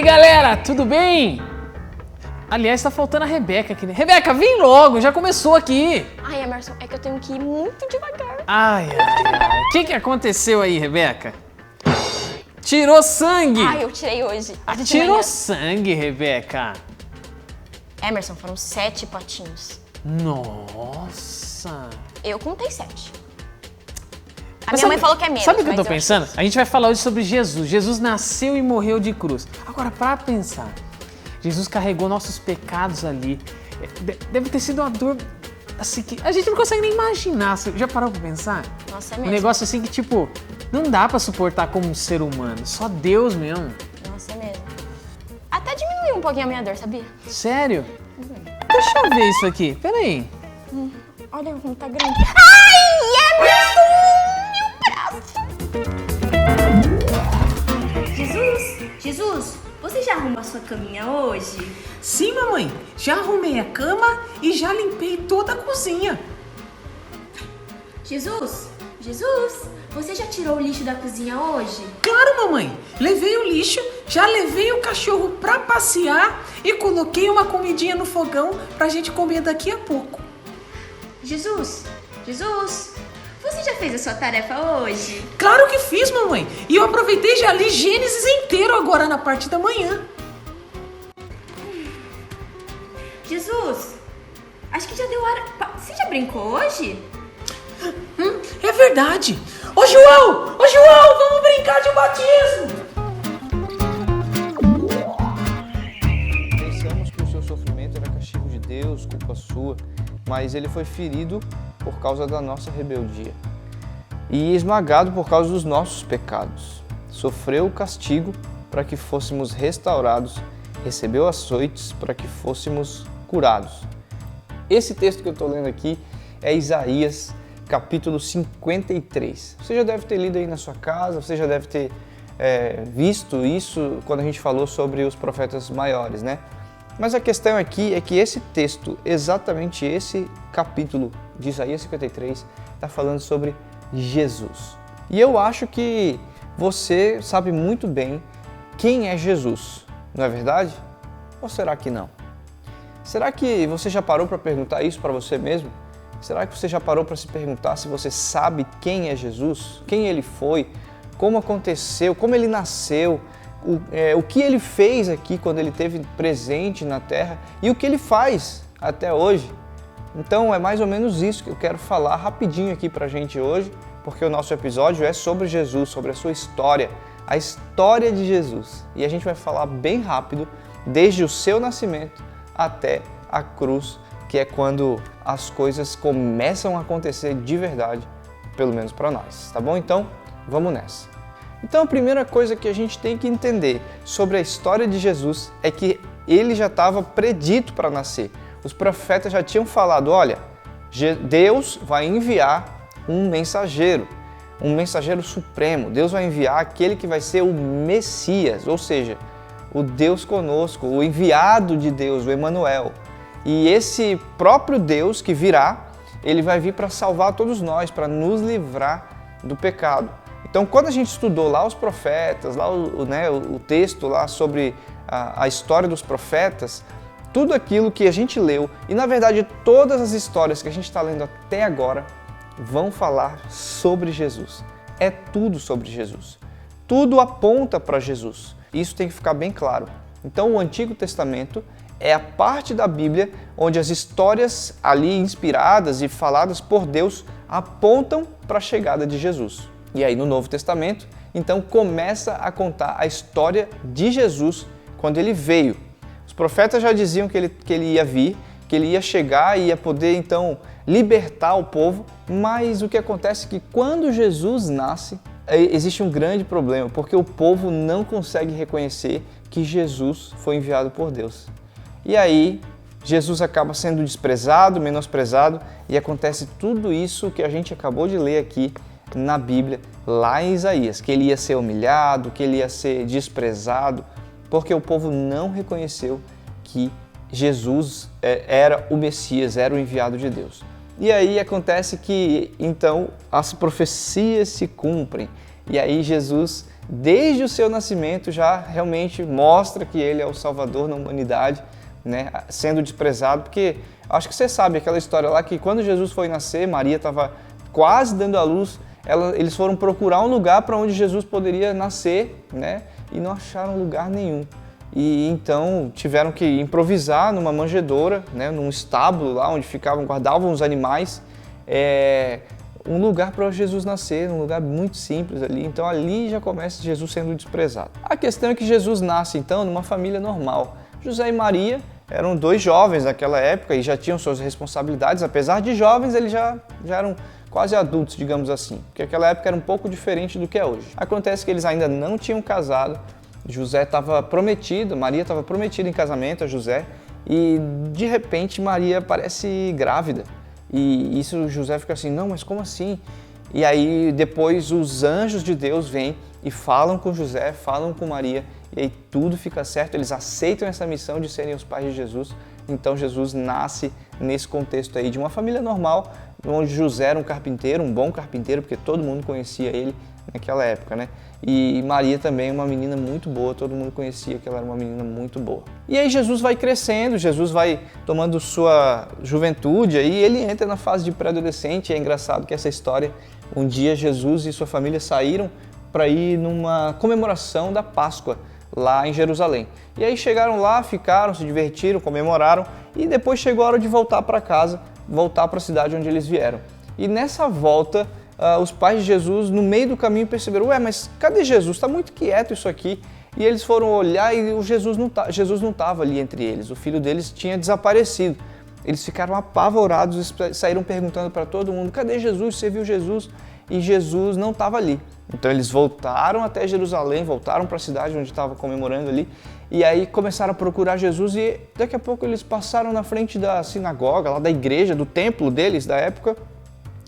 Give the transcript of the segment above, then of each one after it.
Galera, tudo bem? Aliás, tá faltando a Rebeca aqui, né? Rebeca, vem logo, já começou aqui. Ai, Emerson, é que eu tenho que ir muito devagar. Ai. O que aconteceu aí, Rebeca? Tirou sangue! Ai, eu tirei hoje. Tirou sangue, Rebeca? Emerson, foram 7 potinhos. Nossa! Eu contei 7. A Mas minha mãe falou que é menos. Sabe o que eu tô mas pensando? A gente vai falar hoje sobre Jesus. Jesus nasceu e morreu de cruz. Agora, para pensar, Jesus carregou nossos pecados ali. Deve ter sido uma dor assim que a gente não consegue nem imaginar. Você já parou pra pensar? Nossa, é Um mesmo. negócio assim que, tipo, não dá pra suportar como um ser humano. Só Deus mesmo. Nossa, é mesmo. Até diminuiu um pouquinho a minha dor, sabia? Sério? Deixa eu ver isso aqui. Peraí. Olha como tá grande. Ai, Emerson! Jesus, você já arrumou a sua caminha hoje? Sim, mamãe. Já arrumei a cama e já limpei toda a cozinha. Jesus, você já tirou o lixo da cozinha hoje? Claro, mamãe. Levei o lixo, já levei o cachorro pra passear e coloquei uma comidinha no fogão pra gente comer daqui a pouco. Jesus, você já fez a sua tarefa hoje? Claro que fiz, mamãe. E eu aproveitei e já li Gênesis inteiro agora na parte da manhã. Jesus, acho que já deu hora. Você já brincou hoje? É verdade. Ô, João, vamos brincar de batismo. Pensamos que o seu sofrimento era castigo de Deus, culpa sua, mas ele foi ferido por causa da nossa rebeldia e esmagado por causa dos nossos pecados. Sofreu o castigo para que fôssemos restaurados, recebeu açoites para que fôssemos curados. Esse texto que eu estou lendo aqui é Isaías, capítulo 53. Você já deve ter lido aí na sua casa, você já deve ter visto isso quando a gente falou sobre os profetas maiores, né? Mas a questão aqui é que esse texto, exatamente esse capítulo de Isaías 53, está falando sobre Jesus. E eu acho que você sabe muito bem quem é Jesus, não é verdade? Ou será que não? Será que você já parou para perguntar isso para você mesmo? Será que você já parou para se perguntar se você sabe quem é Jesus? Quem ele foi? Como aconteceu? Como ele nasceu? O que ele fez aqui quando ele esteve presente na Terra e o que ele faz até hoje. Então é mais ou menos isso que eu quero falar rapidinho aqui pra gente hoje, porque o nosso episódio é sobre Jesus, sobre a sua história, a história de Jesus. E a gente vai falar bem rápido, desde o seu nascimento até a cruz, que é quando as coisas começam a acontecer de verdade, pelo menos para nós, tá bom? Então, vamos nessa. Então a primeira coisa que a gente tem que entender sobre a história de Jesus é que ele já estava predito para nascer. Os profetas já tinham falado, olha, Deus vai enviar um mensageiro supremo. Deus vai enviar aquele que vai ser o Messias, ou seja, o Deus conosco, o enviado de Deus, o Emanuel. E esse próprio Deus que virá, ele vai vir para salvar todos nós, para nos livrar do pecado. Então, quando a gente estudou lá os profetas, lá o texto lá sobre a história dos profetas, tudo aquilo que a gente leu, e na verdade todas as histórias que a gente está lendo até agora, vão falar sobre Jesus. É tudo sobre Jesus. Tudo aponta para Jesus. Isso tem que ficar bem claro. Então, o Antigo Testamento é a parte da Bíblia onde as histórias ali inspiradas e faladas por Deus apontam para a chegada de Jesus. E aí no Novo Testamento, então começa a contar a história de Jesus quando ele veio. Os profetas já diziam que ele ia vir, que ele ia chegar e ia poder então libertar o povo, mas o que acontece é que quando Jesus nasce, existe um grande problema, porque o povo não consegue reconhecer que Jesus foi enviado por Deus. E aí Jesus acaba sendo desprezado, menosprezado e acontece tudo isso que a gente acabou de ler aqui na Bíblia, lá em Isaías, que ele ia ser humilhado, que ele ia ser desprezado, porque o povo não reconheceu que Jesus era o Messias, era o enviado de Deus. E aí acontece que, então, as profecias se cumprem, e aí Jesus desde o seu nascimento já realmente mostra que ele é o Salvador na humanidade, né, sendo desprezado, porque acho que você sabe aquela história lá que quando Jesus foi nascer, Maria estava quase dando à luz, eles foram procurar um lugar para onde Jesus poderia nascer, né, e não acharam lugar nenhum. E então tiveram que improvisar numa manjedoura, né, num estábulo lá onde guardavam os animais, um lugar para Jesus nascer, um lugar muito simples ali. Então ali já começa Jesus sendo desprezado. A questão é que Jesus nasce então numa família normal. José e Maria eram 2 jovens naquela época e já tinham suas responsabilidades. Apesar de jovens, eles já eram quase adultos, digamos assim, porque aquela época era um pouco diferente do que é hoje. Acontece que eles ainda não tinham casado. José estava prometido, Maria estava prometida em casamento a José, e de repente Maria parece grávida. E isso José fica assim, não, mas como assim? E aí depois os anjos de Deus vêm e falam com José, falam com Maria, e aí tudo fica certo, eles aceitam essa missão de serem os pais de Jesus. Então Jesus nasce nesse contexto aí de uma família normal, onde José era um carpinteiro, um bom carpinteiro, porque todo mundo conhecia ele naquela época, né? E Maria também, uma menina muito boa, todo mundo conhecia que ela era uma menina muito boa. E aí Jesus vai crescendo, Jesus vai tomando sua juventude, aí ele entra na fase de pré-adolescente. É engraçado que essa história, um dia Jesus e sua família saíram para ir numa comemoração da Páscoa, lá em Jerusalém. E aí chegaram lá, ficaram, se divertiram, comemoraram, e depois chegou a hora de voltar para casa, voltar para a cidade onde eles vieram. E nessa volta, os pais de Jesus, no meio do caminho, perceberam, mas cadê Jesus? Está muito quieto isso aqui. E eles foram olhar e o Jesus não estava ali entre eles, o filho deles tinha desaparecido. Eles ficaram apavorados e saíram perguntando para todo mundo, cadê Jesus? Você viu Jesus? E Jesus não estava ali. Então eles voltaram até Jerusalém, voltaram para a cidade onde estava comemorando ali, e aí começaram a procurar Jesus, e daqui a pouco eles passaram na frente da sinagoga, lá da igreja, do templo deles da época,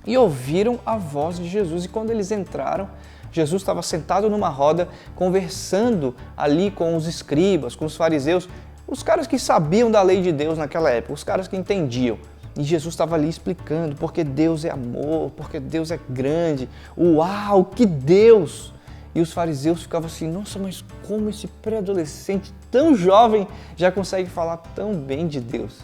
e ouviram a voz de Jesus. E quando eles entraram, Jesus estava sentado numa roda, conversando ali com os escribas, com os fariseus, os caras que sabiam da lei de Deus naquela época, os caras que entendiam. E Jesus estava ali explicando porque Deus é amor, porque Deus é grande. Uau, que Deus! E os fariseus ficavam assim, nossa, mas como esse pré-adolescente tão jovem já consegue falar tão bem de Deus?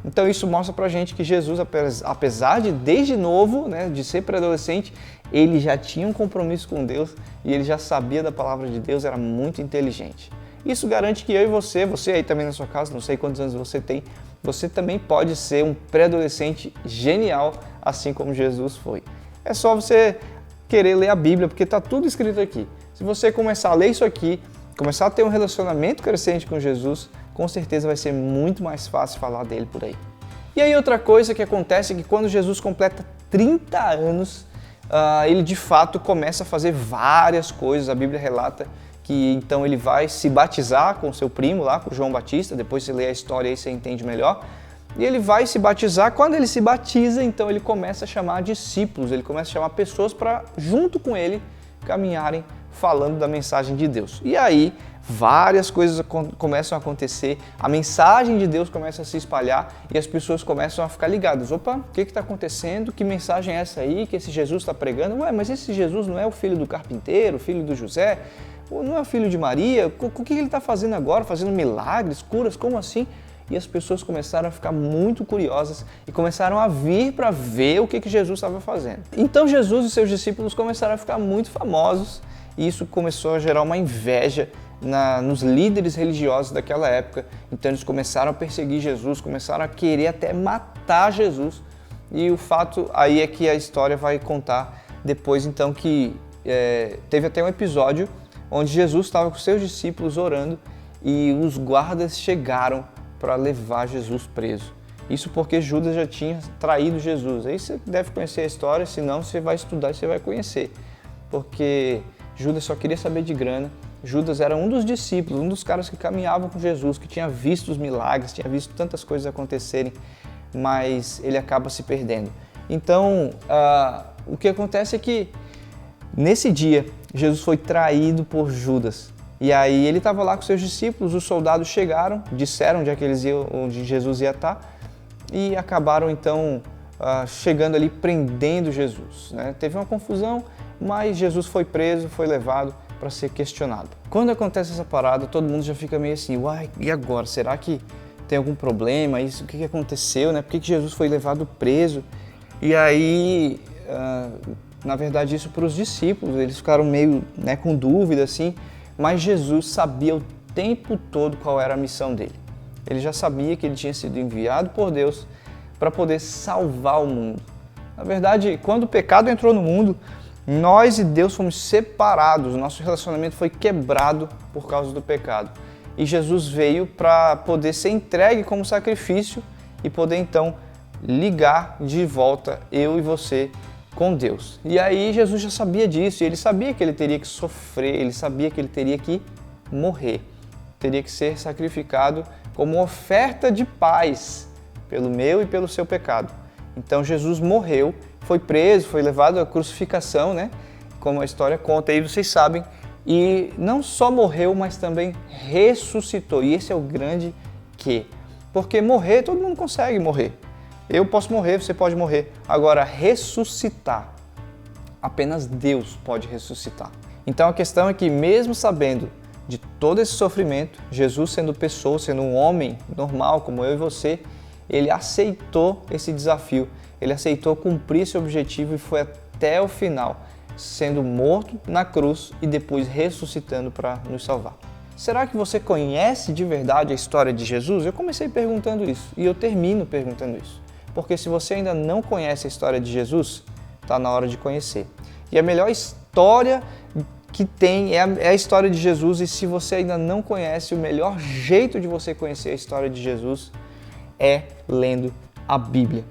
Então isso mostra pra gente que Jesus, apesar de desde novo, né, de ser pré-adolescente, ele já tinha um compromisso com Deus e ele já sabia da palavra de Deus, era muito inteligente. Isso garante que eu e você aí também na sua casa, não sei quantos anos você tem, você também pode ser um pré-adolescente genial, assim como Jesus foi. É só você querer ler a Bíblia, porque está tudo escrito aqui. Se você começar a ler isso aqui, começar a ter um relacionamento crescente com Jesus, com certeza vai ser muito mais fácil falar dele por aí. E aí outra coisa que acontece é que quando Jesus completa 30 anos, ele de fato começa a fazer várias coisas. A Bíblia relata que então ele vai se batizar com seu primo lá, com João Batista. Depois você lê a história aí você entende melhor. E ele vai se batizar. Quando ele se batiza, então ele começa a chamar discípulos, ele começa a chamar pessoas para, junto com ele, caminharem falando da mensagem de Deus. E aí várias coisas começam a acontecer, a mensagem de Deus começa a se espalhar e as pessoas começam a ficar ligadas. Opa, o que está acontecendo? Que mensagem é essa aí que esse Jesus está pregando? Ué, mas esse Jesus não é o filho do carpinteiro, o filho do José? Não é o filho de Maria? O que ele está fazendo agora? Fazendo milagres, curas? Como assim? E as pessoas começaram a ficar muito curiosas e começaram a vir para ver o que Jesus estava fazendo. Então Jesus e seus discípulos começaram a ficar muito famosos e isso começou a gerar uma inveja nos líderes religiosos daquela época. Então eles começaram a perseguir Jesus, começaram a querer até matar Jesus. E o fato aí é que a história vai contar depois então que teve até um episódio onde Jesus estava com seus discípulos orando e os guardas chegaram para levar Jesus preso. Isso porque Judas já tinha traído Jesus. Aí você deve conhecer a história, senão você vai estudar e você vai conhecer. Porque Judas só queria saber de grana. Judas era um dos discípulos, um dos caras que caminhavam com Jesus, que tinha visto os milagres, tinha visto tantas coisas acontecerem, mas ele acaba se perdendo. Então, o que acontece é que nesse dia, Jesus foi traído por Judas. E aí ele estava lá com seus discípulos, os soldados chegaram, disseram onde Jesus ia estar e acabaram então chegando ali, prendendo Jesus, né? Teve uma confusão, mas Jesus foi preso, foi levado para ser questionado. Quando acontece essa parada, todo mundo já fica meio assim, uai, e agora? Será que tem algum problema? Isso, o que aconteceu, né? Por que Jesus foi levado preso? E aí, na verdade, isso para os discípulos, eles ficaram meio, né, com dúvida, assim, mas Jesus sabia o tempo todo qual era a missão dele. Ele já sabia que ele tinha sido enviado por Deus para poder salvar o mundo. Na verdade, quando o pecado entrou no mundo, nós e Deus fomos separados, nosso relacionamento foi quebrado por causa do pecado. E Jesus veio para poder ser entregue como sacrifício e poder então ligar de volta eu e você com Deus. E aí Jesus já sabia disso, e ele sabia que ele teria que sofrer, ele sabia que ele teria que morrer, teria que ser sacrificado como oferta de paz pelo meu e pelo seu pecado. Então Jesus morreu, foi preso, foi levado à crucificação, né? Como a história conta, aí vocês sabem, e não só morreu, mas também ressuscitou. E esse é o grande quê? Porque morrer, todo mundo consegue morrer. Eu posso morrer, você pode morrer. Agora, ressuscitar, apenas Deus pode ressuscitar. Então a questão é que, mesmo sabendo de todo esse sofrimento, Jesus sendo pessoa, sendo um homem normal como eu e você, ele aceitou esse desafio, ele aceitou cumprir esse objetivo e foi até o final, sendo morto na cruz e depois ressuscitando para nos salvar. Será que você conhece de verdade a história de Jesus? Eu comecei perguntando isso e eu termino perguntando isso. Porque se você ainda não conhece a história de Jesus, está na hora de conhecer. E a melhor história que tem é a história de Jesus, e se você ainda não conhece, o melhor jeito de você conhecer a história de Jesus é lendo a Bíblia.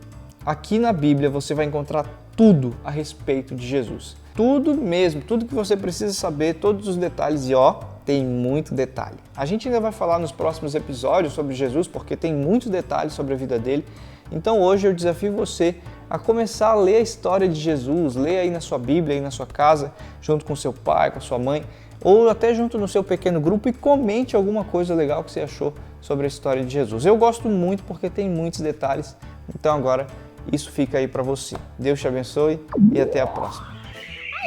Aqui na Bíblia você vai encontrar tudo a respeito de Jesus. Tudo mesmo, tudo que você precisa saber, todos os detalhes, e ó, tem muito detalhe. A gente ainda vai falar nos próximos episódios sobre Jesus, porque tem muitos detalhes sobre a vida dele. Então hoje eu desafio você a começar a ler a história de Jesus, ler aí na sua Bíblia, aí na sua casa, junto com seu pai, com a sua mãe, ou até junto no seu pequeno grupo, e comente alguma coisa legal que você achou sobre a história de Jesus. Eu gosto muito porque tem muitos detalhes, então agora isso fica aí para você. Deus te abençoe e até a próxima.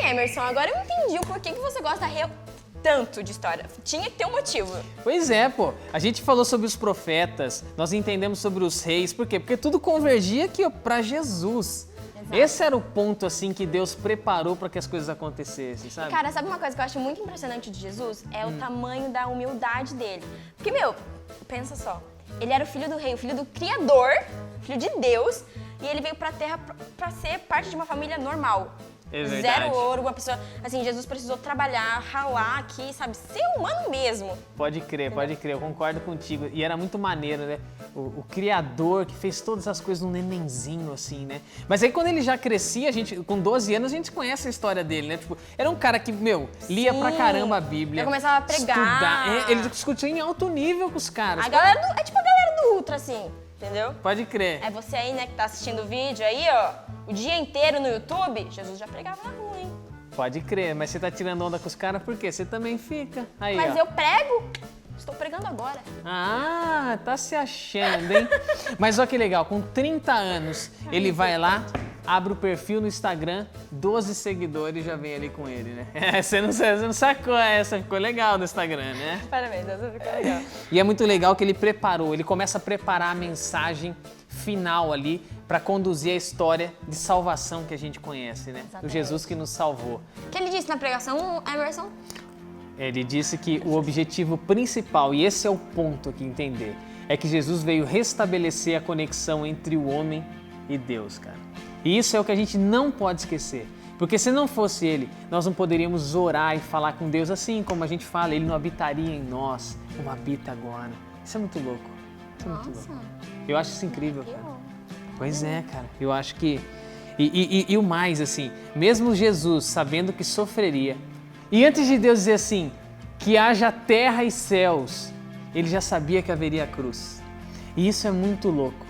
Ai, Emerson, agora eu entendi o porquê que você gosta tanto de história. Tinha que ter um motivo. Pois é, pô. A gente falou sobre os profetas, nós entendemos sobre os reis. Por quê? Porque tudo convergia aqui para Jesus. Exato. Esse era o ponto, assim, que Deus preparou para que as coisas acontecessem, sabe? Cara, sabe uma coisa que eu acho muito impressionante de Jesus? É o tamanho da humildade dele. Porque, pensa só. Ele era o filho do rei, o filho do Criador, filho de Deus, e ele veio pra Terra pra ser parte de uma família normal. É verdade. Zero ouro, uma pessoa... Assim, Jesus precisou trabalhar, ralar aqui, sabe? Ser humano mesmo. Pode crer, eu concordo contigo. E era muito maneiro, né? O Criador que fez todas as coisas num nenenzinho, assim, né? Mas aí quando ele já crescia, com 12 anos, a gente conhece a história dele, né? Tipo, era um cara que, lia pra caramba a Bíblia. Já começava a pregar. Estudar. Ele discutia em alto nível com os caras. É tipo a galera do Ultra, assim. Entendeu? Pode crer. É você aí, né, que tá assistindo o vídeo aí, ó, o dia inteiro no YouTube, Jesus já pregava na rua, hein? Pode crer, mas você tá tirando onda com os caras por quê? Você também fica. Aí, mas ó. eu prego, estou pregando agora. Ah, tá se achando, hein? Mas olha que legal, com 30 anos, ele vai lá, abre o perfil no Instagram, 12 seguidores já vem ali com ele, né? Você não sacou essa, ficou legal no Instagram, né? Parabéns, essa ficou legal. E é muito legal que ele preparou, ele começa a preparar a mensagem final ali para conduzir a história de salvação que a gente conhece, né? Exatamente. O Jesus que nos salvou. O que ele disse na pregação, Emerson? Ele disse que o objetivo principal, e esse é o ponto aqui entender, é que Jesus veio restabelecer a conexão entre o homem e Deus, cara. E isso é o que a gente não pode esquecer. Porque se não fosse Ele, nós não poderíamos orar e falar com Deus assim como a gente fala. Ele não habitaria em nós, como habita agora. Isso é muito louco. Isso é muito louco. Eu acho isso incrível, cara. Pois é, cara. Eu acho que... E o mais, assim, mesmo Jesus sabendo que sofreria, e antes de Deus dizer assim, que haja terra e céus, Ele já sabia que haveria a cruz. E isso é muito louco.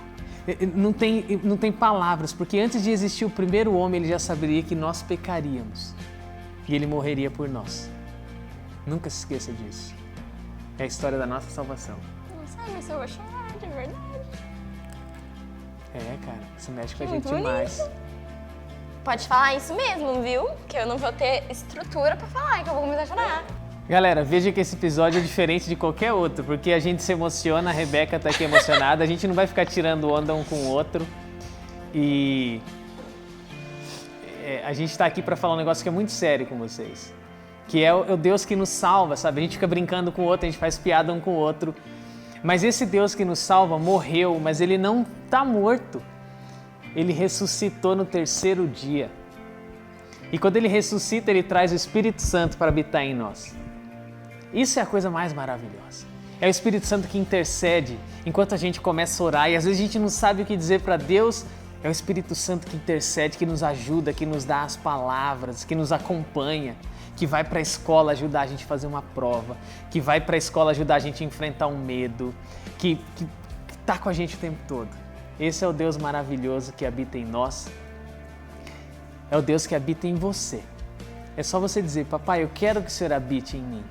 Não tem palavras, porque antes de existir o primeiro homem, ele já saberia que nós pecaríamos e ele morreria por nós. Nunca se esqueça disso. É a história da nossa salvação. Nossa, mas eu vou chorar, de verdade. É, cara, isso mexe com a Que gente bonito. demais. Pode falar isso mesmo, viu? Que eu não vou ter estrutura pra falar, que eu vou começar a chorar. Galera, veja que esse episódio é diferente de qualquer outro, porque a gente se emociona, a Rebeca tá aqui emocionada, a gente não vai ficar tirando onda um com o outro. E a gente tá aqui pra falar um negócio que é muito sério com vocês. Que é o Deus que nos salva, sabe? A gente fica brincando com o outro, a gente faz piada um com o outro. Mas esse Deus que nos salva morreu, mas ele não tá morto. Ele ressuscitou no 3º dia. E quando ele ressuscita, ele traz o Espírito Santo para habitar em nós. Isso é a coisa mais maravilhosa. É o Espírito Santo que intercede enquanto a gente começa a orar e às vezes a gente não sabe o que dizer para Deus. É o Espírito Santo que intercede, que nos ajuda, que nos dá as palavras, que nos acompanha, que vai para a escola ajudar a gente a fazer uma prova, que vai para a escola ajudar a gente a enfrentar um medo, que está com a gente o tempo todo. Esse é o Deus maravilhoso que habita em nós. É o Deus que habita em você. É só você dizer, papai, eu quero que o Senhor habite em mim.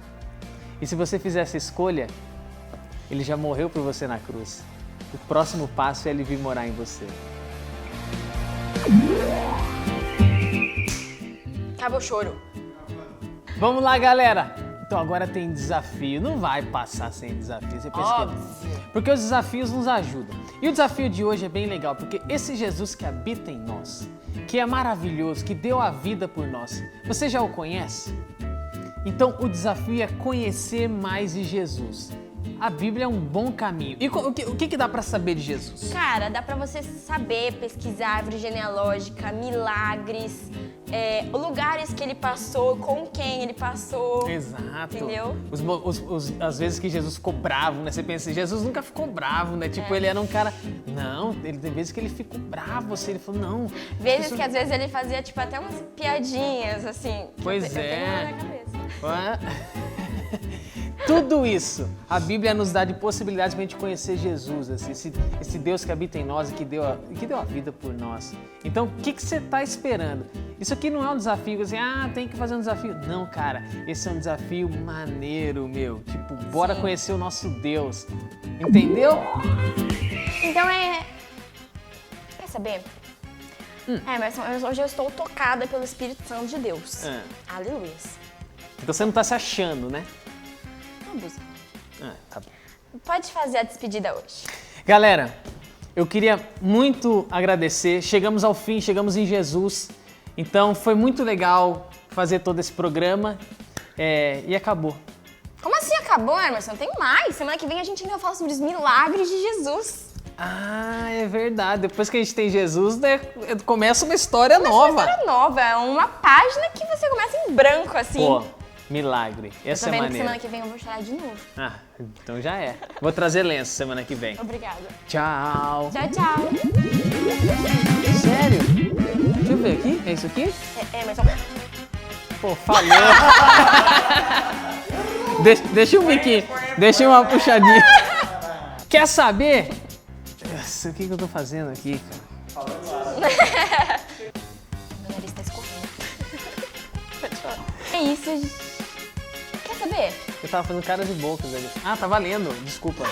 E se você fizer essa escolha, Ele já morreu por você na cruz. O próximo passo é Ele vir morar em você. Acabou o choro. Vamos lá, galera! Então agora tem desafio. Não vai passar sem desafio. Você pensa Óbvio. Porque os desafios nos ajudam. E o desafio de hoje é bem legal, porque esse Jesus que habita em nós, que é maravilhoso, que deu a vida por nós, você já o conhece? Então o desafio é conhecer mais de Jesus. A Bíblia é um bom caminho. E o que dá pra saber de Jesus? Cara, dá pra você saber, pesquisar árvore genealógica, milagres, lugares que ele passou, com quem ele passou. Exato. Entendeu? Às vezes que Jesus ficou bravo, né? Você pensa, Jesus nunca ficou bravo, né? Tipo, ele era um cara... Não, tem vezes que ele ficou bravo, assim, ele falou, não... Vezes que às vezes ele fazia, tipo, até umas piadinhas, assim. Pois eu tenho é. na minha cabeça. Tudo isso, a Bíblia nos dá de possibilidades para a gente conhecer Jesus, assim, esse Deus que habita em nós e que deu a vida por nós. Então, o que você está esperando? Isso aqui não é um desafio, assim, tem que fazer um desafio. Não, cara, esse é um desafio maneiro, meu. Tipo, bora conhecer o nosso Deus. Entendeu? Então Quer saber? Mas hoje eu estou tocada pelo Espírito Santo de Deus. Aleluia. Então você não está se achando, né? Não abusa. Tá bom. Pode fazer a despedida hoje. Galera, eu queria muito agradecer. Chegamos ao fim, chegamos em Jesus. Então foi muito legal fazer todo esse programa e acabou. Como assim acabou, Emerson? Tem mais. Semana que vem a gente ainda fala sobre os milagres de Jesus. É verdade. Depois que a gente tem Jesus, né, começa uma história nova. Uma história nova. É uma página que você começa em branco, assim. Pô, milagre. Essa eu tô é vendo que maneira. semana que vem eu vou chorar de novo. Então já é. Vou trazer lenço semana que vem. Obrigada. Tchau. Tchau, tchau. Sério? Deixa eu ver aqui. É isso aqui? Emerson. Pô, falou. Deixa um biquinho. Deixa uma puxadinha. Quer saber? Nossa, o que eu tô fazendo aqui, cara? Meu nariz tá escorrendo. É isso, gente. Quer saber? Eu tava fazendo caras e bocas ali. Tá valendo. Desculpa.